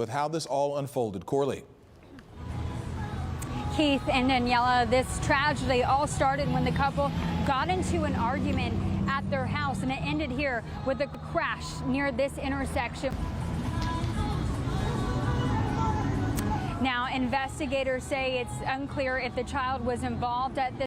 with how this all unfolded. Corley. Keith and Daniela, this tragedy all started when the couple got into an argument at their house, and it ended here with a crash near this intersection. Now, investigators say it's unclear if the child was involved at this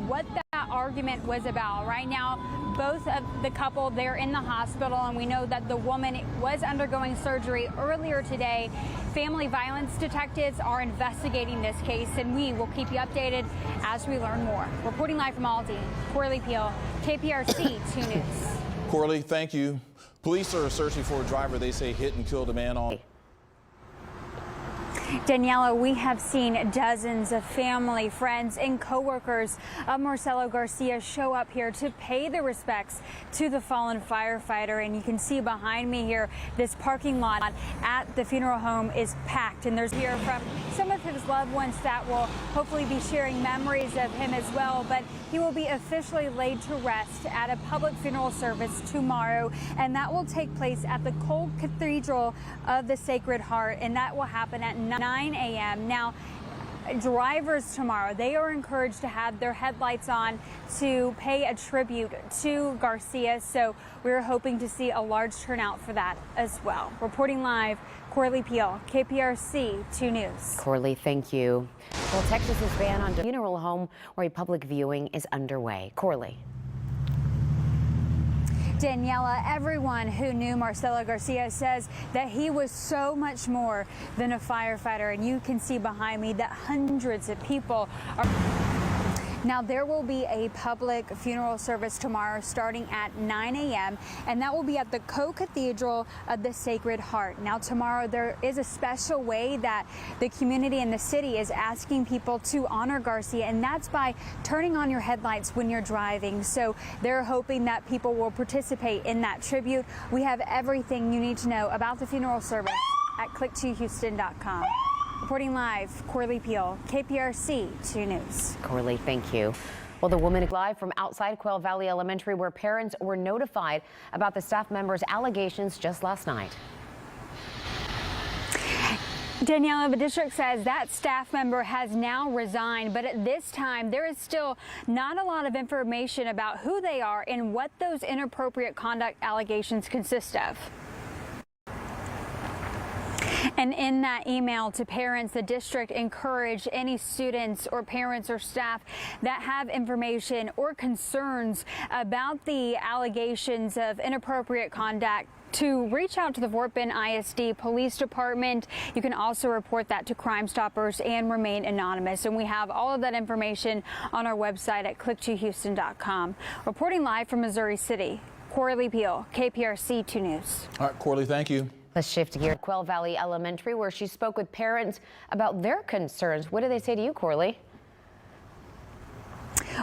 what that argument was about. Right now, both of the couple, they're in the hospital, and we know that the woman was undergoing surgery earlier today. Family violence detectives are investigating this case, and we will keep you updated as we learn more. Reporting live from Aldine, Corley Peel, KPRC 2 News. Corley, thank you. Police are searching for a driver they say hit and killed a man on. Daniela, we have seen dozens of family, friends, and co-workers of Marcelo Garcia show up here to pay their respects to the fallen firefighter. And you can see behind me here, this parking lot at the funeral home is packed. And there's here from some of his loved ones that will hopefully be sharing memories of him as well. But he will be officially laid to rest at a public funeral service tomorrow. And that will take place at the Cold Cathedral of the Sacred Heart. And that will happen at 9 a.m. Now, drivers tomorrow, they are encouraged to have their headlights on to pay a tribute to Garcia. So we're hoping to see a large turnout for that as well. Reporting live, Corley Peel, KPRC 2 News. Corley, thank you. Well, Texas's ban on funeral home where a public viewing is underway. Corley. Daniela, everyone who knew Marcelo Garcia says that he was so much more than a firefighter, and you can see behind me that hundreds of people are. Now, there will be a public funeral service tomorrow starting at 9 a.m. and that will be at the Co-Cathedral of the Sacred Heart. Now, tomorrow there is a special way that the community and the city is asking people to honor Garcia, and that's by turning on your headlights when you're driving. So they're hoping that people will participate in that tribute. We have everything you need to know about the funeral service at click2houston.com. Reporting live, Corley Peel, KPRC 2 News. Corley, thank you. Well, the woman live from outside Quail Valley Elementary, where parents were notified about the staff member's allegations just last night. Daniela, the district says that staff member has now resigned, but at this time there is still not a lot of information about who they are and what those inappropriate conduct allegations consist of. And in that email to parents, the district encouraged any students or parents or staff that have information or concerns about the allegations of inappropriate conduct to reach out to the Fort Bend ISD Police Department. You can also report that to Crime Stoppers and remain anonymous. And we have all of that information on our website at click2houston.com. Reporting live from Missouri City, Corley Peel, KPRC 2 News. All right, Corley, thank you. Let's shift gears to Quail Valley Elementary, where she spoke with parents about their concerns. What did they say to you, Corley?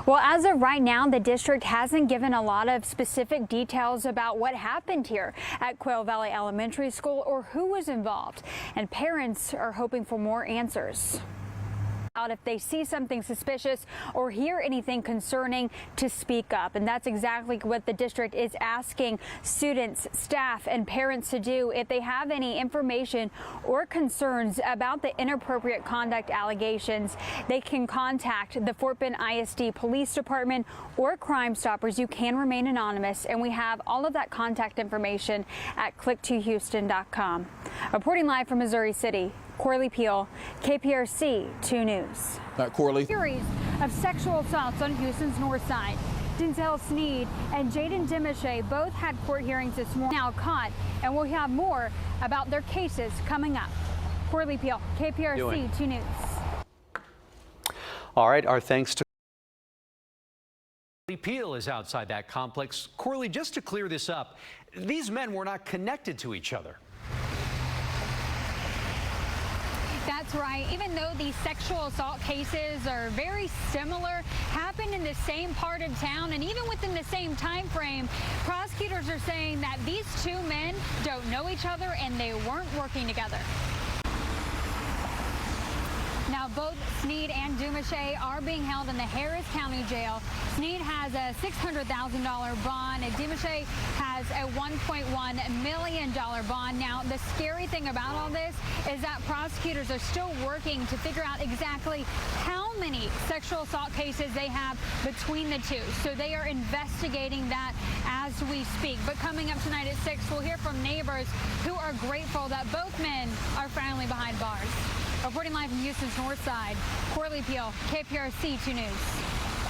Well, as of right now, the district hasn't given a lot of specific details about what happened here at Quail Valley Elementary School or who was involved. And parents are hoping for more answers. If they see something suspicious or hear anything concerning, to speak up. And that's exactly what the district is asking students, staff, and parents to do. If they have any information or concerns about the inappropriate conduct allegations, they can contact the Fort Bend ISD Police Department or Crime Stoppers. You can remain anonymous, and we have all of that contact information at click2houston.com. Reporting live from Missouri City, Corley Peel, KPRC 2 News. Corley. Series of sexual assaults on Houston's north side. Denzel Sneed and Jaden Demishay both had court hearings this morning, now caught, and we'll have more about their cases coming up. Corley Peel, KPRC 2 News. All right, our thanks to Corley Peel is outside that complex. Corley, just to clear this up, these men were not connected to each other. That's right. Even though these sexual assault cases are very similar, happened in the same part of town, and even within the same time frame, prosecutors are saying that these two men don't know each other and they weren't working together. Now, both Snead and Dumache are being held in the Harris County Jail. Snead has a $600,000 bond, and Dumache has a $1.1 million bond. Now, the scary thing about all this is that prosecutors are still working to figure out exactly how many sexual assault cases they have between the two. So they are investigating that as we speak. But coming up tonight at 6, we'll hear from neighbors who are grateful that both men are finally behind bars. Reporting live from Houston's north side, Corley Peel, KPRC 2 News.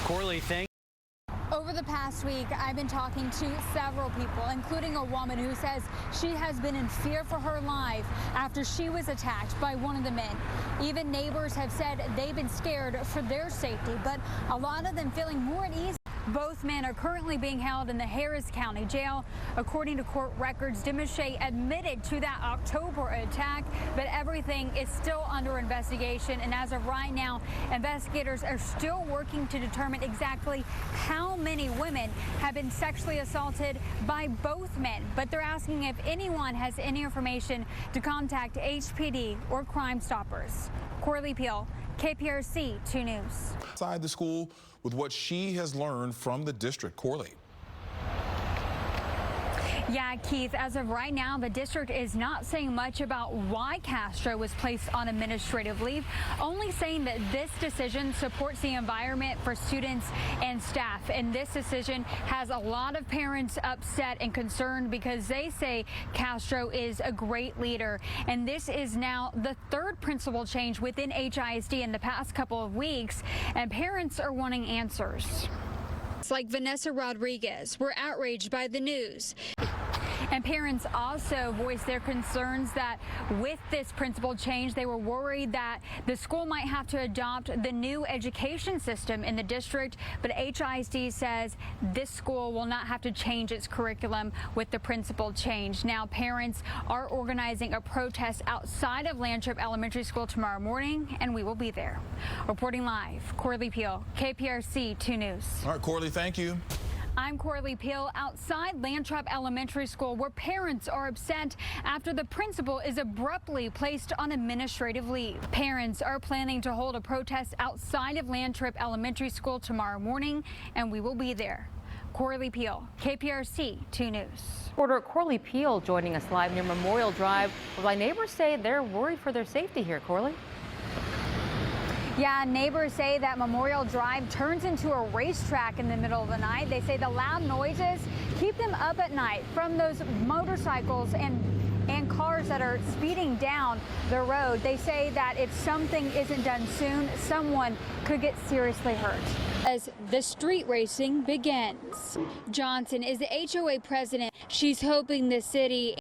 Corley, thank you. Over the past week, I've been talking to several people, including a woman who says she has been in fear for her life after she was attacked by one of the men. Even neighbors have said they've been scared for their safety, but a lot of them feeling more at ease. Both men are currently being held in the Harris County Jail. According to court records, Dumache admitted to that October attack, but everything is still under investigation. And as of right now, investigators are still working to determine exactly how many women have been sexually assaulted by both men. But they're asking if anyone has any information to contact HPD or Crime Stoppers. Corley Peel, KPRC 2 News. Inside the school with what she has learned from the district. Corley. Yeah, Keith, as of right now, the district is not saying much about why Castro was placed on administrative leave, only saying that this decision supports the environment for students and staff. And this decision has a lot of parents upset and concerned because they say Castro is a great leader. And this is now the third principal change within HISD in the past couple of weeks, and parents are wanting answers. Like Vanessa Rodriguez were outraged by the news. And parents also voiced their concerns that with this principal change, they were worried that the school might have to adopt the new education system in the district. But HISD says this school will not have to change its curriculum with the principal change. Now, parents are organizing a protest outside of Landtrip Elementary School tomorrow morning, and we will be there. Reporting live, Corley Peel, KPRC 2 News. All right, Corley, thank you. I'm Corley Peel outside Landtrip Elementary School, where parents are upset after the principal is abruptly placed on administrative leave. Parents are planning to hold a protest outside of Landtrip Elementary School tomorrow morning, and we will be there. Corley Peel, KPRC 2 News. Reporter Corley Peel joining us live near Memorial Drive, where neighbors say they're worried for their safety here. Corley? Yeah, neighbors say that Memorial Drive turns into a racetrack in the middle of the night. They say the loud noises keep them up at night from those motorcycles and cars that are speeding down the road. They say that if something isn't done soon, someone could get seriously hurt. As the street racing begins. Johnson is the HOA president. She's hoping the city.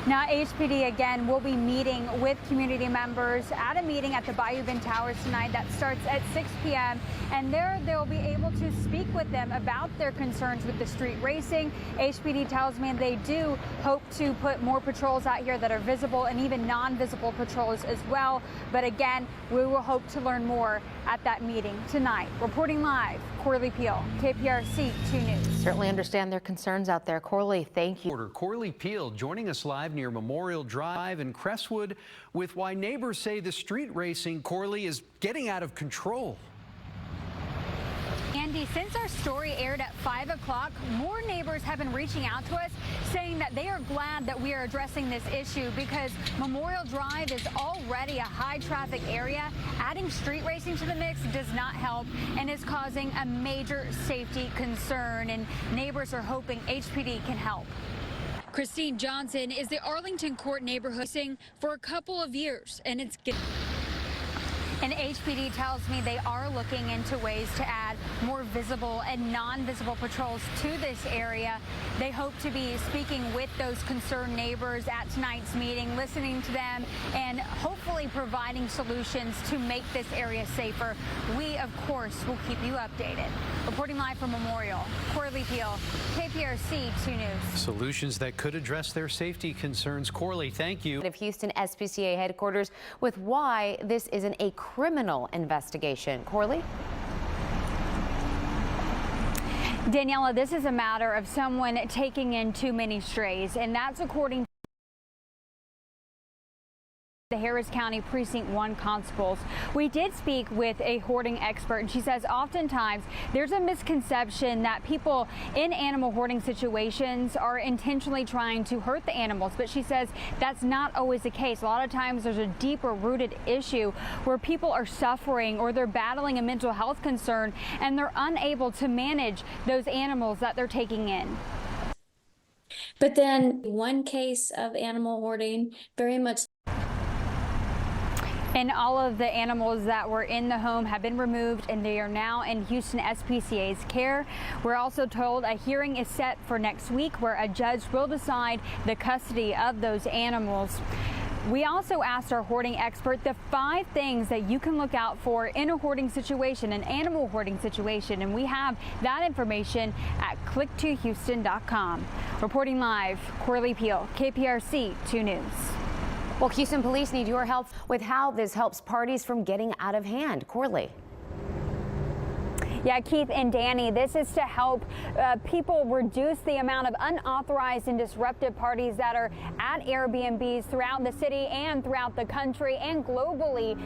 Now, HPD again will be meeting with community members at a meeting at the Bayou Bend Towers tonight that starts at 6 p.m. And there they'll be able to speak with them about their concerns with the street racing. HPD tells me they do hope to put more patrols out here that are visible and even non-visible patrols as well. But again, we will hope to learn more at that meeting tonight. Reporting live, Corley Peel, KPRC 2 News. Certainly understand their concerns out there. Corley, thank you. Reporter Corley Peel joining us live near Memorial Drive in Crestwood with why neighbors say the street racing, Corley, is getting out of control. Andy, since our story aired at 5 o'clock, more neighbors have been reaching out to us saying that they are glad that we are addressing this issue because Memorial Drive is already a high traffic area. Adding street racing to the mix does not help and is causing a major safety concern, and neighbors are hoping HPD can help. Christine Johnson is the Arlington Court neighborhood for a couple of years, and it's getting. And HPD tells me they are looking into ways to add more visible and non-visible patrols to this area. They hope to be speaking with those concerned neighbors at tonight's meeting, listening to them, and hopefully providing solutions to make this area safer. We, of course, will keep you updated. Reporting live from Memorial, Corley Peel, KPRC 2 News. Solutions that could address their safety concerns. Corley, thank you. Of Houston SPCA headquarters with why this isn't a criminal investigation. Corley? Daniela, this is a matter of someone taking in too many strays, and that's according the Harris County Precinct 1 constables. We did speak with a hoarding expert, and she says oftentimes there's a misconception that people in animal hoarding situations are intentionally trying to hurt the animals, but she says that's not always the case. A lot of times there's a deeper rooted issue where people are suffering or they're battling a mental health concern and they're unable to manage those animals that they're taking in. But then one case of animal hoarding, very much. And all of the animals that were in the home have been removed and they are now in Houston SPCA's care. We're also told a hearing is set for next week where a judge will decide the custody of those animals. We also asked our hoarding expert the 5 things that you can look out for in a hoarding situation, an animal hoarding situation, and we have that information at click2houston.com. Reporting live, Corley Peel, KPRC 2 News. Well, Houston police need your help with how this helps parties from getting out of hand. Corley. Yeah, Keith and Danny, this is to help people reduce the amount of unauthorized and disruptive parties that are at Airbnbs throughout the city and throughout the country and globally.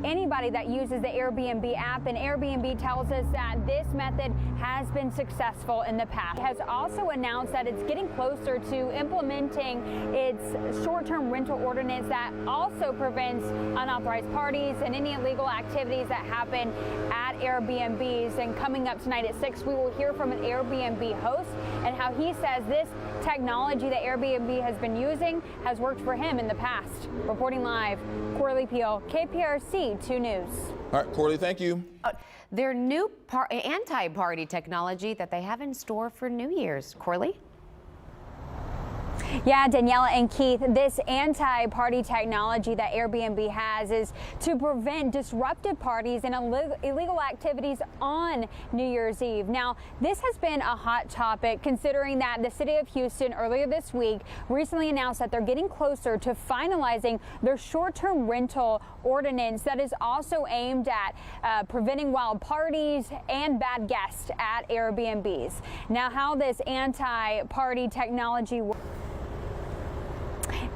Anybody that uses the Airbnb app, and Airbnb tells us that this method has been successful in the past. It has also announced that it's getting closer to implementing its short-term rental ordinance that also prevents unauthorized parties and any illegal activities that happen at Airbnbs. And coming up tonight at 6, we will hear from an Airbnb host and how he says this technology that Airbnb has been using has worked for him in the past. Reporting live, Corley Peel, KPRC 2 News. All right, Corley, thank you. Their new anti-party technology that they have in store for New Year's. Corley? Yeah, Daniela and Keith, this anti-party technology that Airbnb has is to prevent disruptive parties and illegal activities on New Year's Eve. Now, this has been a hot topic considering that the city of Houston earlier this week recently announced that they're getting closer to finalizing their short-term rental ordinance that is also aimed at preventing wild parties and bad guests at Airbnbs. Now, how this anti-party technology works.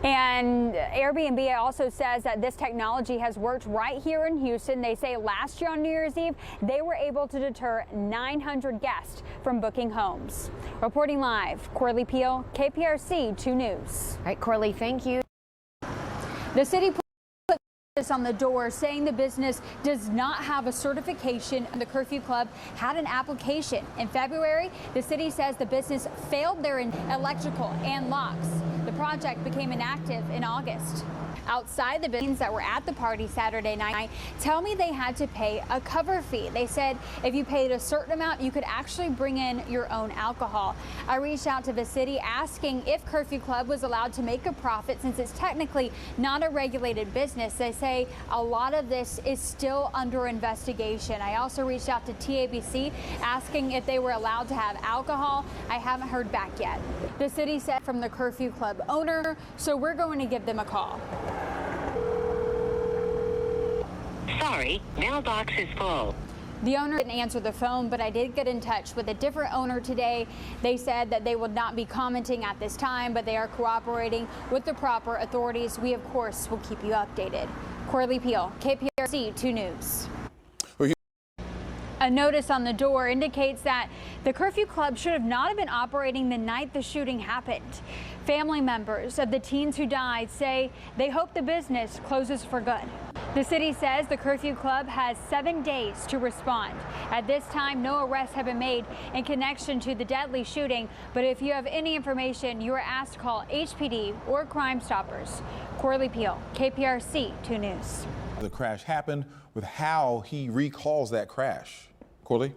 And Airbnb also says that this technology has worked right here in Houston. They say last year on New Year's Eve, they were able to deter 900 guests from booking homes. Reporting live, Corley Peel, KPRC 2 News. All right, Corley, thank you. The city put this on the door saying the business does not have a certification, and the Curfew Club had an application. In February, the city says the business failed their electrical and locks. The project became inactive in August. Outside the buildings that were at the party Saturday night tell me they had to pay a cover fee. They said if you paid a certain amount, you could actually bring in your own alcohol. I reached out to the city asking if Curfew Club was allowed to make a profit since it's technically not a regulated business. They say a lot of this is still under investigation. I also reached out to TABC asking if they were allowed to have alcohol. I haven't heard back yet. The city said from the Curfew Club owner, so we're going to give them a call. Sorry, mailbox is full. The owner didn't answer the phone, but I did get in touch with a different owner today. They said that they would not be commenting at this time, but they are cooperating with the proper authorities. We, of course, will keep you updated. Corley Peel, KPRC 2 News. A notice on the door indicates that the Curfew Club should have not have been operating the night the shooting happened. Family members of the teens who died say they hope the business closes for good. The city says the Curfew Club has 7 days to respond. At this time, no arrests have been made in connection to the deadly shooting, but if you have any information, you are asked to call HPD or Crime Stoppers. Corley Peel, KPRC 2 News. The crash happened with how he recalls that crash. Corley?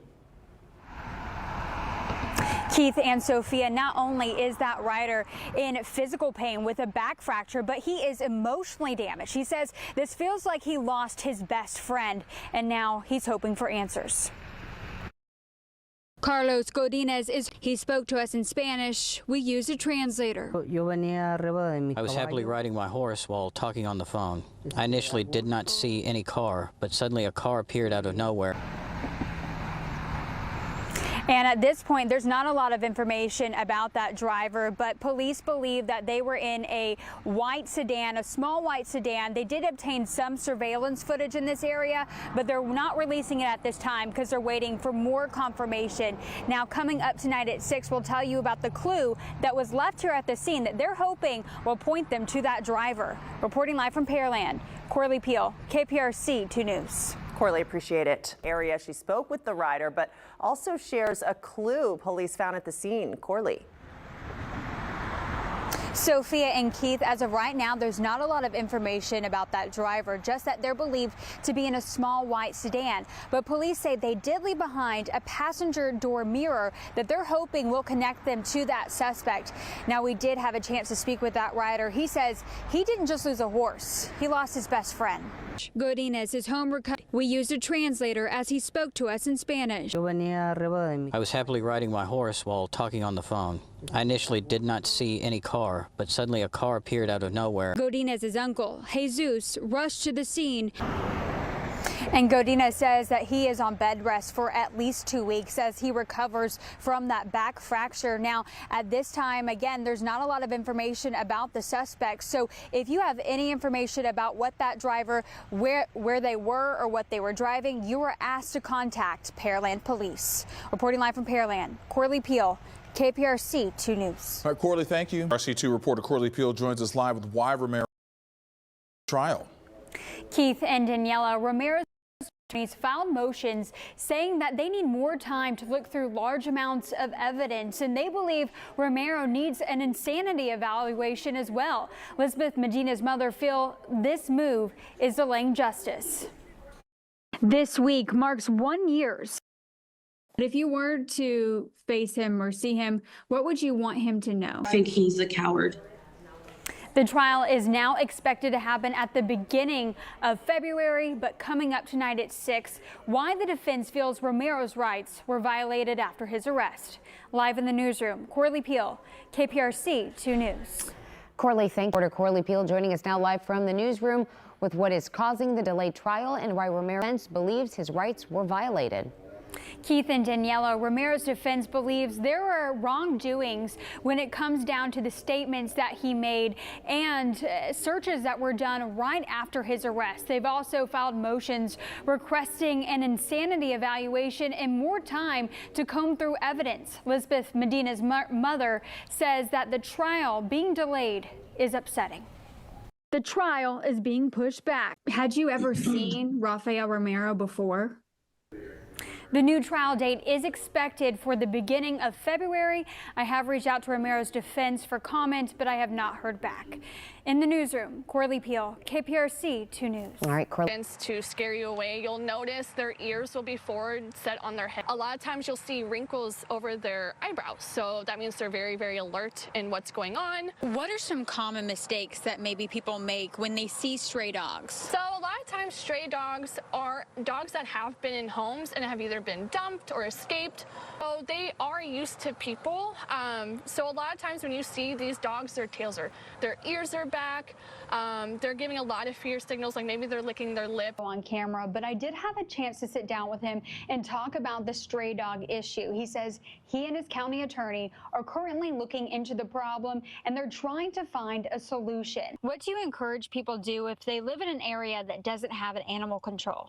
Keith and Sophia, not only is that rider in physical pain with a back fracture, but he is emotionally damaged. He says this feels like he lost his best friend, and now he's hoping for answers. Carlos Godinez he spoke to us in Spanish. We used a translator. I was happily riding my horse while talking on the phone. I initially did not see any car, but suddenly a car appeared out of nowhere. And at this point, there's not a lot of information about that driver, but police believe that they were in a white sedan, a small white sedan. They did obtain some surveillance footage in this area, but they're not releasing it at this time because they're waiting for more confirmation. Now, coming up tonight at 6, we'll tell you about the clue that was left here at the scene that they're hoping will point them to that driver. Reporting live from Pearland, Corley Peel, KPRC 2 News. Corley, appreciate it. Area, she spoke with the rider, but also shares a clue police found at the scene. Corley. Sophia and Keith, as of right now, there's not a lot of information about that driver, just that they're believed to be in a small white sedan. But police say they did leave behind a passenger door mirror that they're hoping will connect them to that suspect. Now, we did have a chance to speak with that rider. He says he didn't just lose a horse, he lost his best friend. Godinez is home recovery. We used a translator as he spoke to us in Spanish. I was happily riding my horse while talking on the phone. I initially did not see any car, but suddenly a car appeared out of nowhere. Godinez's uncle, Jesus, rushed to the scene. And Godinez says that he is on bed rest for at least 2 weeks as he recovers from that back fracture. Now, at this time, again, there's not a lot of information about the suspects. So if you have any information about what that driver, where they were or what they were driving, you are asked to contact Pearland Police. Reporting live from Pearland, Corley Peel, KPRC 2 News. All right, Corley, thank you. RC2 reporter Corley Peel joins us live with why Romero trial. Keith and Daniela, Romero's attorneys filed motions saying that they need more time to look through large amounts of evidence, and they believe Romero needs an insanity evaluation as well. Elizabeth Medina's mother feels this move is delaying justice. This week marks 1 year. If you were to face him or see him, what would you want him to know? I think he's a coward. The trial is now expected to happen at the beginning of February, but coming up tonight at 6, why the defense feels Romero's rights were violated after his arrest. Live in the newsroom, Corley Peel, KPRC 2 News. Corley, thank you. Reporter Corley Peel joining us now live from the newsroom with what is causing the delayed trial and why Romero believes his rights were violated. Keith and Daniela, Romero's defense believes there were wrongdoings when it comes down to the statements that he made and searches that were done right after his arrest. They've also filed motions requesting an insanity evaluation and more time to comb through evidence. Elizabeth Medina's mother says that the trial being delayed is upsetting. The trial is being pushed back. Had you ever seen Rafael Romero before? The new trial date is expected for the beginning of February. I have reached out to Romero's defense for comment, but I have not heard back. In the newsroom, Corley Peel, KPRC 2 News. All right, Corley. To scare you away, you'll notice their ears will be forward, set on their head. A lot of times you'll see wrinkles over their eyebrows, so that means they're very, very alert in what's going on. What are some common mistakes that maybe people make when they see stray dogs? So a lot of times stray dogs are dogs that have been in homes and have either been dumped or escaped. So they are used to people. So a lot of times when you see these dogs, their ears are back. They're giving a lot of fear signals, like maybe they're licking their lip. On camera, but I did have a chance to sit down with him and talk about the stray dog issue. He says he and his county attorney are currently looking into the problem and they're trying to find a solution. What do you encourage people to do if they live in an area that doesn't have an animal control?